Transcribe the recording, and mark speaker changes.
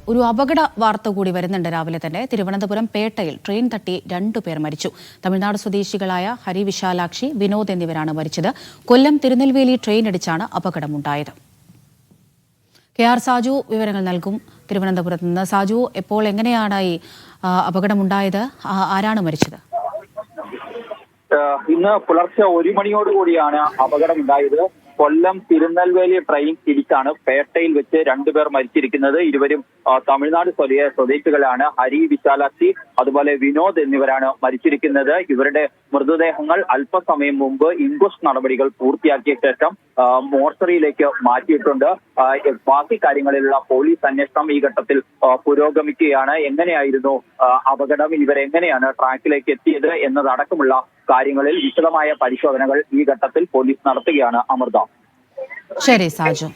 Speaker 1: ഒരു അപകട വാർത്ത കൂടി വരുന്നുണ്ട് രാവിലെ തന്നെ. തിരുവനന്തപുരം പേട്ടയിൽ ട്രെയിൻ തട്ടി 2 പേർ മരിച്ചു. തമിഴ്നാട് സ്വദേശികളായ ഹരി വിശാലാക്ഷി, വിനോദ് എന്നിവരാണ് മരിച്ചത്. കൊല്ലം തിരുനെൽവേലി ട്രെയിൻ ഇടിച്ചാണ് അപകടമുണ്ടായത്. KR സാജു വിവരങ്ങൾ നൽകും തിരുവനന്തപുരത്ത് നിന്ന്. സാജു, എപ്പോൾ എങ്ങനെയാണ് ഈ അപകടമുണ്ടായത്? ആരാണ് മരിച്ചത്?
Speaker 2: ഇന്ന് പുലർച്ചെ 1 മണിയോടുകൂടിയാണ് അപകടമുണ്ടായത്. കൊല്ലം തിരുനെൽവേലി ട്രെയിൻ ഇടിച്ചാണ് പേട്ടയിൽ വെച്ച് 2 പേർ മരിച്ചിരിക്കുന്നത്. ഇരുവരും തമിഴ്നാട് സ്വദേശികളാണ്. ഹരി വിശാലാക്ഷി അതുപോലെ വിനോദ് എന്നിവരാണ് മരിച്ചിരിക്കുന്നത്. ഇവരുടെ മൃതദേഹങ്ങൾ അല്പസമയം മുമ്പ് ഇൻക്വസ്റ്റ് നടപടികൾ പൂർത്തിയാക്കിയ ശേഷം മോർച്ചറിയിലേക്ക് മാറ്റിയിട്ടുണ്ട്. ബാക്കി കാര്യങ്ങളിലുള്ള പോലീസ് അന്വേഷണം ഈ ഘട്ടത്തിൽ പുരോഗമിക്കുകയാണ്. എങ്ങനെയായിരുന്നു അപകടം, ഇവരെങ്ങനെയാണ് ട്രാക്കിലേക്ക് എത്തിയത് എന്നതടക്കമുള്ള കാര്യങ്ങളിൽ വിശദമായ പരിശോധനകൾ ഈ ഘട്ടത്തിൽ പോലീസ് നടത്തുകയാണ്. അമൃത.
Speaker 1: ശരി സാജു.